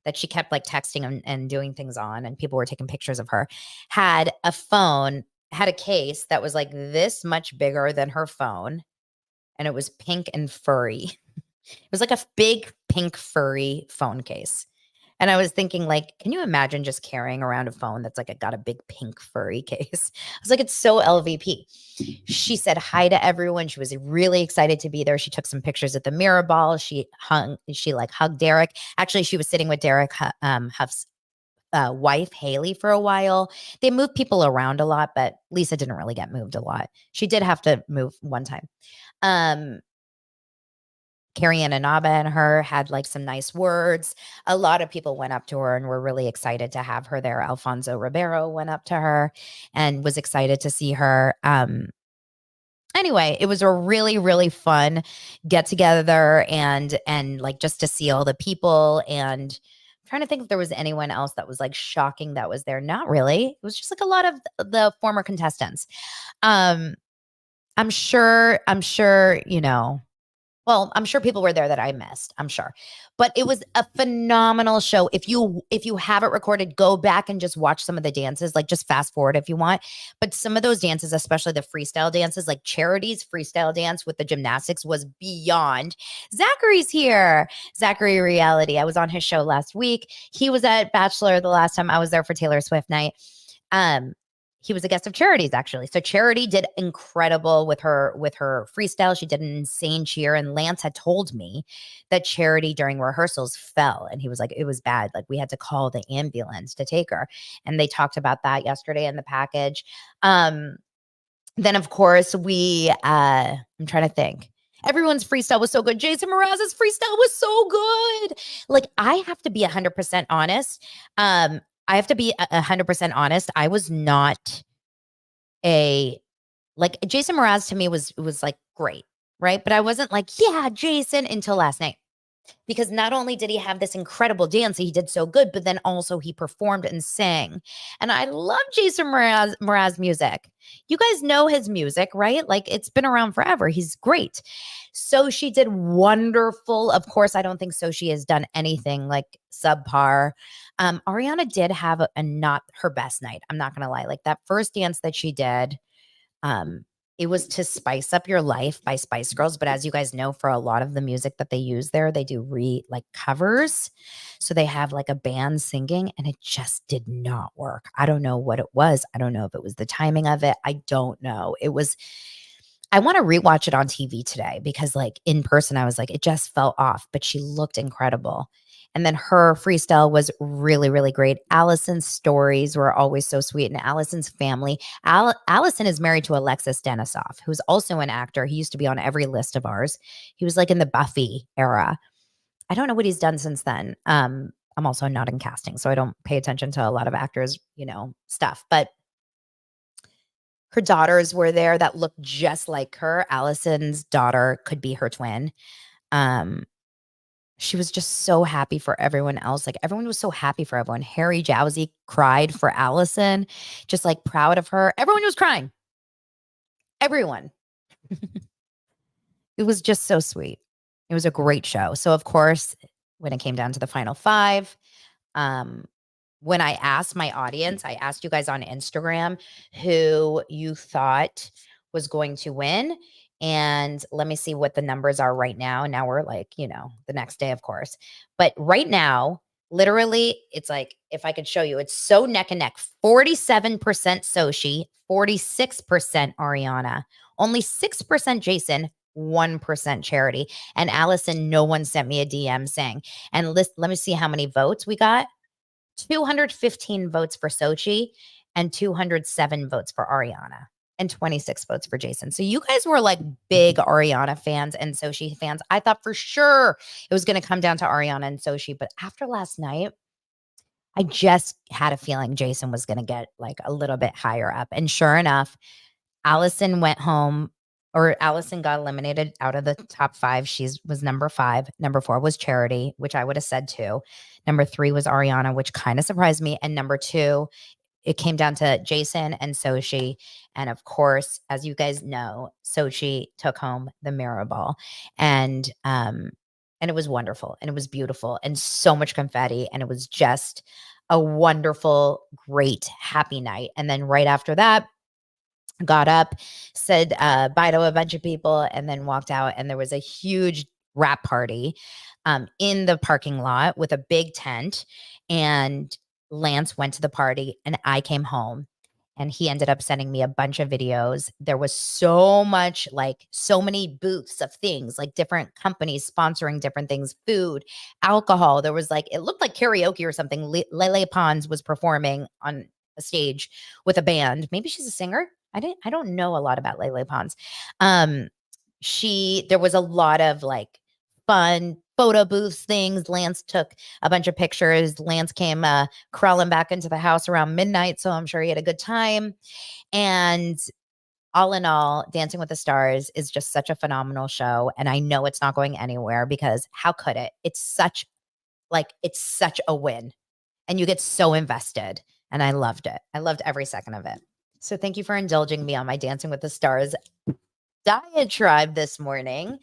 that she kept like texting and doing things on, and people were taking pictures of her, had a phone had a case that was like this much bigger than her phone, and it was pink and furry. It was like a big pink furry phone case. And I was thinking, like, can you imagine just carrying around a phone that's like got a big pink furry case? I was like, it's so LVP. She said hi to everyone. She was really excited to be there. She took some pictures at the Mirror Ball. She like hugged Derek. Actually, she was sitting with Derek Huff's wife, Haley, for a while. They moved people around a lot, but Lisa didn't really get moved a lot. She did have to move one time. Carrie Ann Inaba and her had like some nice words. A lot of people went up to her and were really excited to have her there. Alfonso Ribeiro went up to her and was excited to see her. Anyway, it was a really, really fun get together and like just to see all the people. And I'm trying to think if there was anyone else that was like shocking that was there. Not really. It was just like a lot of the former contestants. I'm sure, well, I'm sure people were there that I missed, I'm sure. But it was a phenomenal show. If you have it recorded, go back and just watch some of the dances, like just fast forward if you want. But some of those dances, especially the freestyle dances, like Charity's freestyle dance with the gymnastics was beyond. Zachary's here. Zachary Reality. I was on his show last week. He was at Bachelor the last time I was there for Taylor Swift night. He was a guest of Charity's, actually. So Charity did incredible with her freestyle. She did an insane cheer. And Lance had told me that Charity during rehearsals fell. And he was like, it was bad. Like we had to call the ambulance to take her. And they talked about that yesterday in the package. Then of course I'm trying to think. Everyone's freestyle was so good. Jason Mraz's freestyle was so good. Like I have to be 100% honest. I have to be 100% honest. I was not like Jason Mraz to me was like great, right? But I wasn't like, yeah, Jason until last night. Because not only did he have this incredible dance, he did so good, but then also he performed and sang. And I love Jason Mraz music. You guys know his music, right? Like it's been around forever. He's great. So she did wonderful. Of course, I don't think Sochi has done anything like subpar. Ariana did have a not her best night. I'm not gonna lie. Like that first dance that she did, it was to Spice Up Your Life by Spice Girls. But as you guys know, for a lot of the music that they use there, they do like covers. So they have like a band singing and it just did not work. I don't know what it was. I don't know if it was the timing of it. I don't know. I want to rewatch it on TV today because like in person, I was like, it just fell off, but she looked incredible. And then her freestyle was really, really great. Allison's stories were always so sweet. And Allison's family. Allison is married to Alexis Denisof, who's also an actor. He used to be on every list of ours. He was like in the Buffy era. I don't know what he's done since then. I'm also not in casting, so I don't pay attention to a lot of actors, stuff. But her daughters were there that looked just like her. Allison's daughter could be her twin. She was just so happy for everyone else. Like everyone was so happy for everyone. Harry Jowsey cried for Allison, just like proud of her. Everyone was crying. Everyone. It was just so sweet. It was a great show. So of course, when it came down to the final five, when I asked my audience, I asked you guys on Instagram who you thought was going to win. And let me see what the numbers are right now. Now we're like, the next day, of course. But right now, literally, it's like, if I could show you, it's so neck and neck. 47% Sochi, 46% Ariana, only 6% Jason, 1% Charity. And Allison, no one sent me a DM saying, and let me see how many votes we got. 215 votes for Sochi and 207 votes for Ariana and 26 votes for Jason. So you guys were like big Ariana fans and Sochi fans. I thought for sure it was going to come down to Ariana and Sochi, but after last night, I just had a feeling Jason was going to get like a little bit higher up. And sure enough, Allison went home, or Allison got eliminated out of the top five. She was number 5. Number 4 was Charity, which I would have said too. Number 3 was Ariana, which kind of surprised me. And number 2, it came down to Jason and Sochi. And of course, as you guys know, Sochi took home the Mirror Ball. And it was wonderful and it was beautiful and so much confetti. And it was just a wonderful, great, happy night. And then right after that, got up, said bye to a bunch of people, and then walked out. And there was a huge wrap party in the parking lot with a big tent. And Lance went to the party, and I came home. And he ended up sending me a bunch of videos. There was so much, like so many booths of things, like different companies sponsoring different things, food, alcohol. There was like, it looked like karaoke or something. Lele Pons was performing on a stage with a band. Maybe she's a singer. I don't know a lot about Lele Pons. There was a lot of like fun photo booths things. Lance took a bunch of pictures. Lance came crawling back into the house around midnight, so I'm sure he had a good time. And all in all, Dancing with the Stars is just such a phenomenal show, and I know it's not going anywhere because how could it? It's such a win, and you get so invested, and I loved it. I loved every second of it. So thank you for indulging me on my Dancing with the Stars diatribe this morning.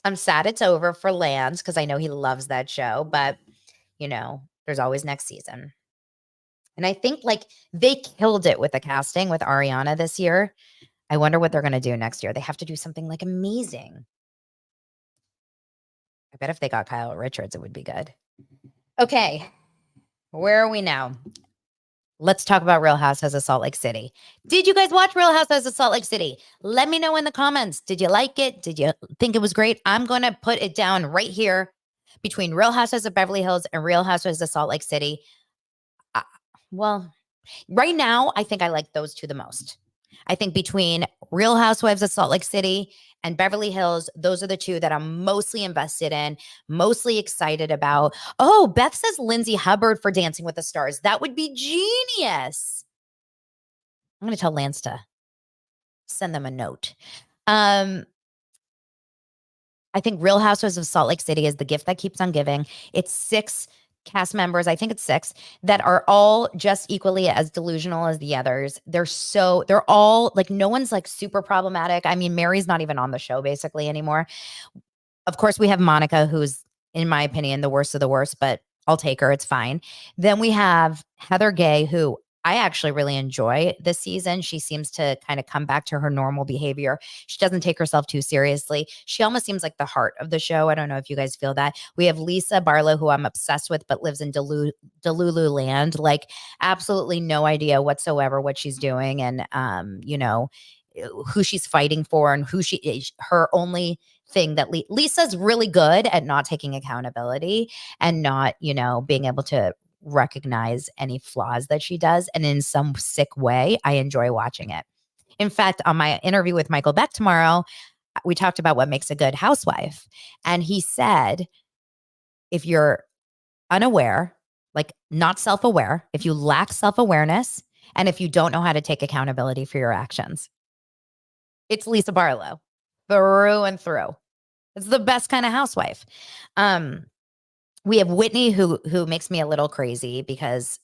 I'm sad it's over for Lance because I know he loves that show, but there's always next season. And I think like they killed it with the casting with Ariana this year. I wonder what they're going to do next year. They have to do something like amazing. I bet if they got Kyle Richards, it would be good. Okay. Where are we now? Let's talk about Real Housewives of Salt Lake City. Did you guys watch Real Housewives of Salt Lake City? Let me know in the comments. Did you like it? Did you think it was great? I'm going to put it down right here between Real Housewives of Beverly Hills and Real Housewives of Salt Lake City. Well, right now, I think I like those two the most. I think between Real Housewives of Salt Lake City and Beverly Hills, those are the two that I'm mostly invested in, mostly excited about. Oh, Beth says Lindsay Hubbard for Dancing with the Stars. That would be genius. I'm going to tell Lance to send them a note. I think Real Housewives of Salt Lake City is the gift that keeps on giving. It's 6 cast members, I think it's 6, that are all just equally as delusional as the others. They're all like, no one's like super problematic. I mean, Mary's not even on the show basically anymore. Of course, we have Monica, who's, in my opinion, the worst of the worst, but I'll take her. It's fine. Then we have Heather Gay, who I actually really enjoy this season. She seems to kind of come back to her normal behavior. She doesn't take herself too seriously. She almost seems like the heart of the show. I don't know if you guys feel that. We have Lisa Barlow, who I'm obsessed with, but lives in Delulu land. Like, absolutely no idea whatsoever what she's doing and, who she's fighting for and who she is. Her only thing that Lisa's really good at not taking accountability and not, being able to recognize any flaws that she does. And in some sick way, I enjoy watching it. In fact, on my interview with Michael Beck tomorrow, we talked about what makes a good housewife. And he said, if you're unaware, like not self-aware, if you lack self-awareness, and if you don't know how to take accountability for your actions, it's Lisa Barlow through and through. It's the best kind of housewife. We have Whitney, who makes me a little crazy because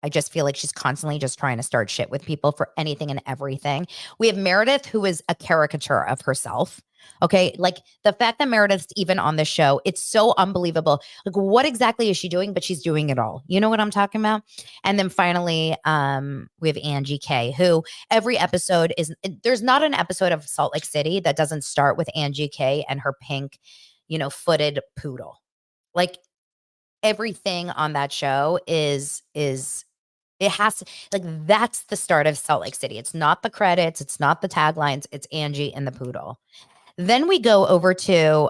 I just feel like she's constantly just trying to start shit with people for anything and everything. We have Meredith, who is a caricature of herself. Okay. Like the fact that Meredith's even on the show, it's so unbelievable. Like, what exactly is she doing? But she's doing it all. You know what I'm talking about? And then finally, we have Angie K, who every episode there's not an episode of Salt Lake City that doesn't start with Angie K and her pink, footed poodle. Like, everything on that show is it has to, like, that's the start of Salt Lake City. It's not the credits, it's not the taglines, it's Angie and the poodle. Then we go over to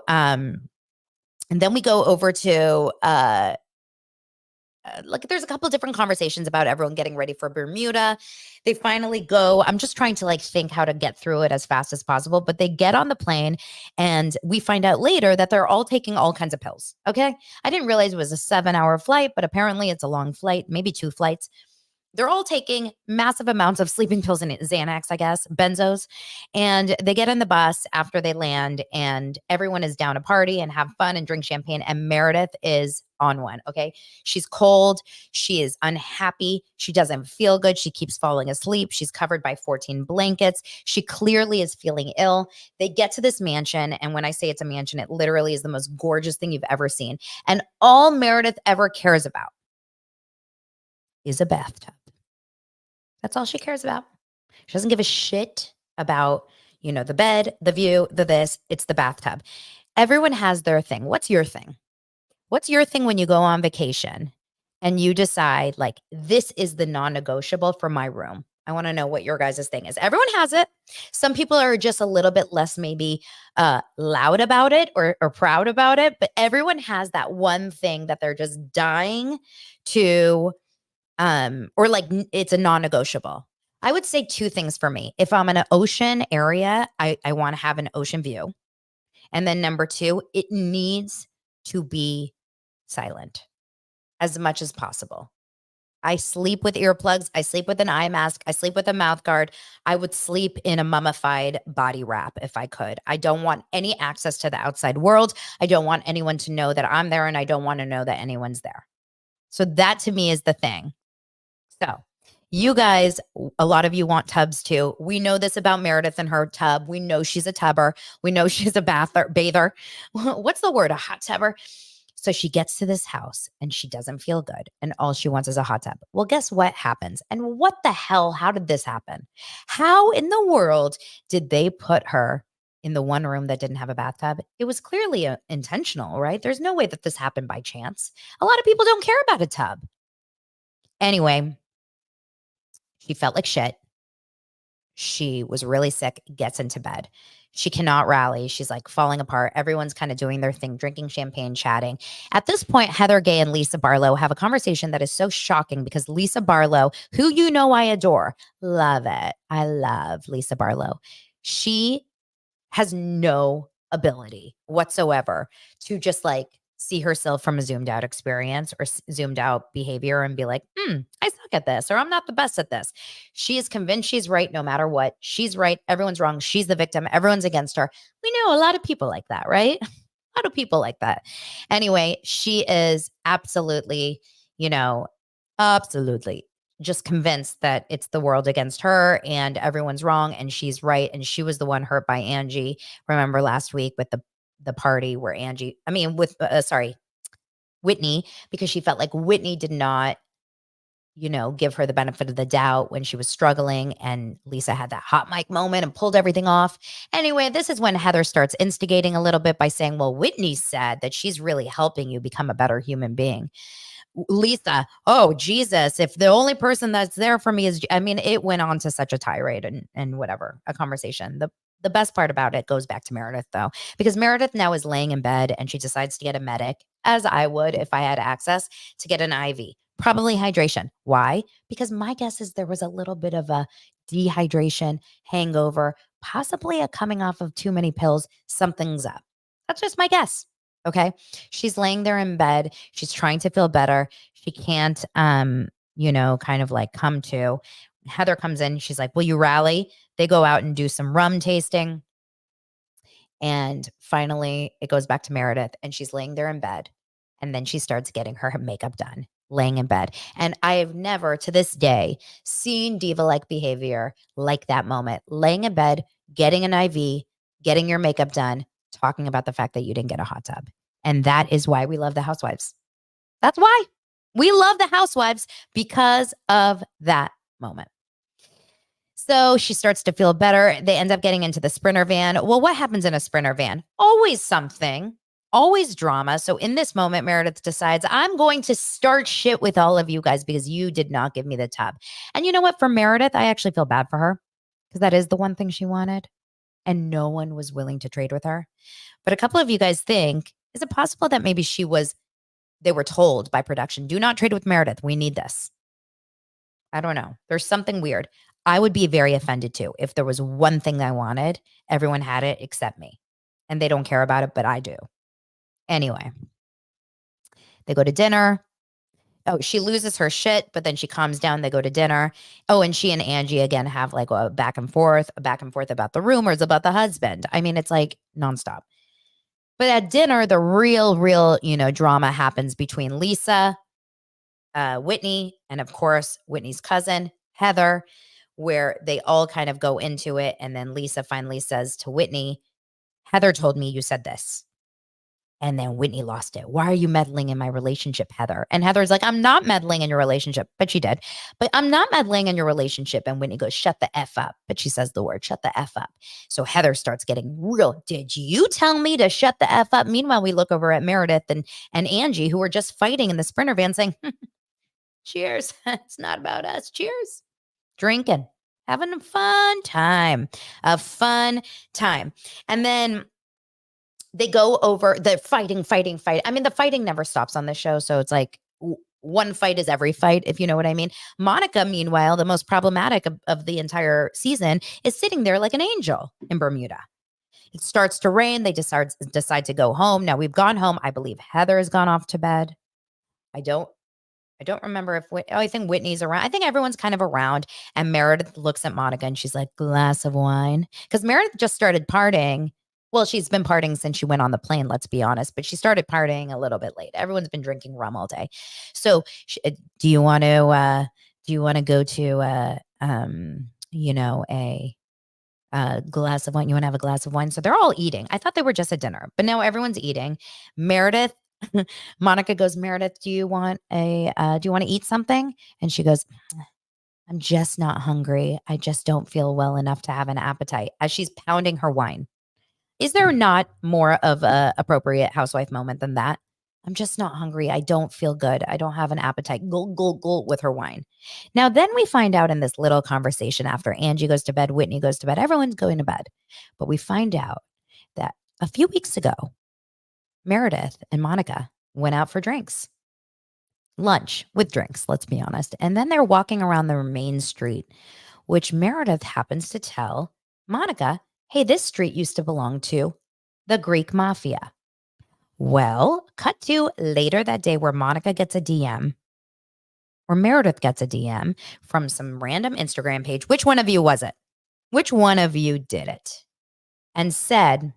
like, there's a couple of different conversations about everyone getting ready for Bermuda. They finally go. I'm just trying to like think how to get through it as fast as possible, but they get on the plane and we find out later that they're all taking all kinds of pills. Okay. I didn't realize it was a 7-hour flight, but apparently it's a long flight, maybe 2 flights. They're all taking massive amounts of sleeping pills and Xanax, I guess, benzos. And they get in the bus after they land and everyone is down to party and have fun and drink champagne. And Meredith is on one. Okay. She's cold. She is unhappy. She doesn't feel good. She keeps falling asleep. She's covered by 14 blankets. She clearly is feeling ill. They get to this mansion. And when I say it's a mansion, it literally is the most gorgeous thing you've ever seen. And all Meredith ever cares about is a bathtub. That's all she cares about. She doesn't give a shit about, the bed, the view, the this. It's the bathtub. Everyone has their thing. What's your thing? What's your thing when you go on vacation and you decide, like, this is the non negotiable for my room? I want to know what your guys' thing is. Everyone has it. Some people are just a little bit less, maybe loud about it or proud about it, but everyone has that one thing that they're just dying to, or like it's a non negotiable. I would say two things for me. If I'm in an ocean area, I want to have an ocean view. And then number two, it needs to be silent as much as possible. I sleep with earplugs. I sleep with an eye mask. I sleep with a mouth guard. I would sleep in a mummified body wrap if I could. I don't want any access to the outside world. I don't want anyone to know that I'm there, and I don't want to know that anyone's there. So that to me is the thing. So you guys, a lot of you want tubs too. We know this about Meredith and her tub. We know she's a tubber. We know she's a bather. What's the word? A hot tubber. So she gets to this house and she doesn't feel good. And all she wants is a hot tub. Well, guess what happens? And what the hell? How did this happen? How in the world did they put her in the one room that didn't have a bathtub? It was clearly intentional, right? There's no way that this happened by chance. A lot of people don't care about a tub. Anyway, she felt like shit. She was really sick, gets into bed. She cannot rally. She's like falling apart. Everyone's kind of doing their thing, drinking champagne, chatting. At this point, Heather Gay and Lisa Barlow have a conversation that is so shocking because Lisa Barlow, who I adore, love it. I love Lisa Barlow. She has no ability whatsoever to just like see herself from a zoomed out experience or zoomed out behavior and be like, I suck at this, or I'm not the best at this. She is convinced she's right no matter what. She's right. Everyone's wrong. She's the victim. Everyone's against her. We know a lot of people like that, right? A lot of people like that. Anyway, she is absolutely, absolutely just convinced that it's the world against her and everyone's wrong and she's right. And she was the one hurt by Angie. Remember last week with the party where Whitney, because she felt like Whitney did not, give her the benefit of the doubt when she was struggling. And Lisa had that hot mic moment and pulled everything off. Anyway, this is when Heather starts instigating a little bit by saying, well, Whitney said that she's really helping you become a better human being. Lisa, oh, Jesus, if the only person that's there for me is, it went on to such a tirade and whatever, a conversation. The best part about it goes back to Meredith, though, because Meredith now is laying in bed and she decides to get a medic, as I would if I had access, to get an IV. Probably hydration. Why? Because my guess is there was a little bit of a dehydration, hangover, possibly a coming off of too many pills. Something's up. That's just my guess. Okay. She's laying there in bed. She's trying to feel better. She can't, kind of like come to. Heather comes in. She's like, will you rally? They go out and do some rum tasting. And finally, it goes back to Meredith and she's laying there in bed. And then she starts getting her makeup done, laying in bed. And I have never to this day seen diva-like behavior like that moment. Laying in bed, getting an IV, getting your makeup done, talking about the fact that you didn't get a hot tub. And that is why we love the Housewives. That's why we love the Housewives, because of that moment. So she starts to feel better. They end up getting into the Sprinter van. Well, what happens in a Sprinter van? Always something, always drama. So in this moment, Meredith decides, I'm going to start shit with all of you guys because you did not give me the tub. And you know what? For Meredith, I actually feel bad for her because that is the one thing she wanted. And no one was willing to trade with her. But a couple of you guys think, is it possible that maybe they were told by production, do not trade with Meredith. We need this. I don't know. There's something weird. I would be very offended too. If there was one thing I wanted, everyone had it except me. And they don't care about it, but I do. Anyway, they go to dinner. Oh, she loses her shit, but then she calms down. They go to dinner. Oh, and she and Angie again have like a back and forth about the rumors about the husband. It's like nonstop. But at dinner, the real, drama happens between Lisa, Whitney, and of course, Whitney's cousin, Heather, where they all kind of go into it. And then Lisa finally says to Whitney, Heather told me you said this. And then Whitney lost it. Why are you meddling in my relationship, Heather? And Heather's like, I'm not meddling in your relationship. But she did. But I'm not meddling in your relationship. And Whitney goes, shut the F up. But she says the word, shut the F up. So Heather starts getting real. Did you tell me to shut the F up? Meanwhile, we look over at Meredith and Angie, who were just fighting in the Sprinter van saying, cheers. It's not about us. Cheers. Drinking. Having a fun time. A fun time. And then they go over the fighting. I mean, the fighting never stops on the show. So it's like one fight is every fight, if you know what I mean. Monica, meanwhile, the most problematic of the entire season, is sitting there like an angel in Bermuda. It starts to rain. They decide to go home. Now we've gone home. I believe Heather has gone off to bed. I don't remember if I think Whitney's around. I think everyone's kind of around. And Meredith looks at Monica and she's like, glass of wine. Because Meredith just started partying. Well, she's been partying since she went on the plane, let's be honest. But she started partying a little bit late. Everyone's been drinking rum all day. So do you want to go to a glass of wine? You want to have a glass of wine? So they're all eating. I thought they were just at dinner, but now everyone's eating. Meredith, Monica goes, Meredith, do you want to eat something? And she goes, I'm just not hungry. I just don't feel well enough to have an appetite, as she's pounding her wine. Is there not more of a appropriate housewife moment than that? I'm just not hungry. I don't feel good. I don't have an appetite. Gulp, gulp, gulp with her wine. Now, then we find out in this little conversation after Angie goes to bed, Whitney goes to bed, everyone's going to bed. But we find out that a few weeks ago, Meredith and Monica went out for drinks. Lunch with drinks, let's be honest. And then they're walking around the main street, which Meredith happens to tell Monica, hey, this street used to belong to the Greek mafia. Well, cut to later that day where Monica gets a DM, or Meredith gets a DM from some random Instagram page. Which one of you was it? Which one of you did it? And said,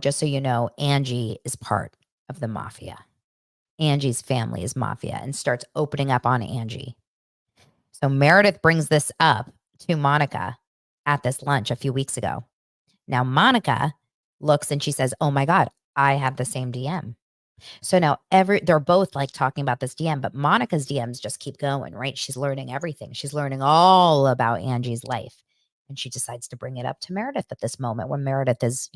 just so you know, Angie is part of the mafia. Angie's family is mafia, and starts opening up on Angie. So Meredith brings this up to Monica at this lunch a few weeks ago. Now Monica looks and she says, oh my God, I have the same DM. So now they're both like talking about this DM, but Monica's DMs just keep going, right? She's learning everything. She's learning all about Angie's life. And she decides to bring it up to Meredith at this moment when Meredith is,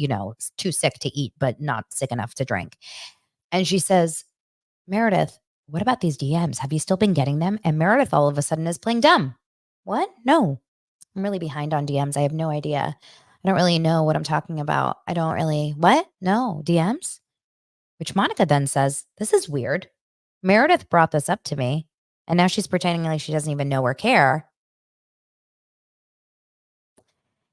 too sick to eat, but not sick enough to drink. And she says, Meredith, what about these DMs? Have you still been getting them? And Meredith all of a sudden is playing dumb. What? No, I'm really behind on DMs. I have no idea. I don't really know what I'm talking about. What? No, DMs? Which Monica then says, this is weird. Meredith brought this up to me, and now she's pretending like she doesn't even know or care.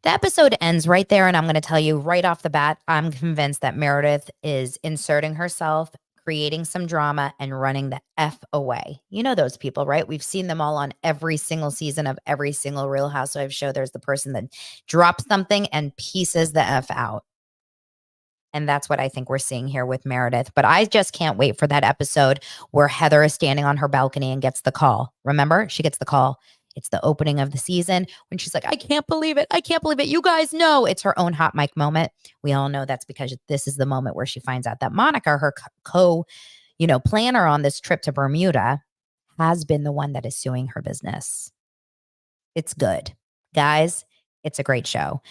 The episode ends right there, and I'm going to tell you right off the bat, I'm convinced that Meredith is inserting herself, creating some drama, and running the F away. You know those people, right? We've seen them all on every single season of every single Real Housewives show. There's the person that drops something and pieces the F out. And that's what I think we're seeing here with Meredith. But I just can't wait for that episode where Heather is standing on her balcony and gets the call. Remember? She gets the call. It's the opening of the season when she's like, I can't believe it. I can't believe it. You guys know. It's her own hot mic moment. We all know that's because this is the moment where she finds out that Monica, her planner on this trip to Bermuda, has been the one that is suing her business. It's good. Guys, it's a great show.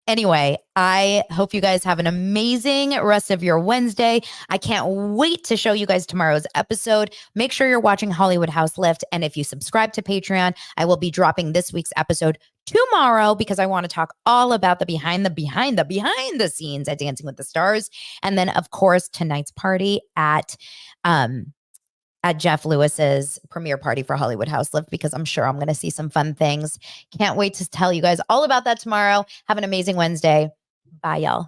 Anyway, I hope you guys have an amazing rest of your Wednesday. I can't wait to show you guys tomorrow's episode. Make sure you're watching Hollywood House Lift. And if you subscribe to Patreon, I will be dropping this week's episode tomorrow because I want to talk all about the behind the scenes at Dancing with the Stars. And then, of course, tonight's party at Jeff Lewis's premiere party for Hollywood House Lift, because I'm sure I'm going to see some fun things. Can't wait to tell you guys all about that tomorrow. Have an amazing Wednesday. Bye, y'all.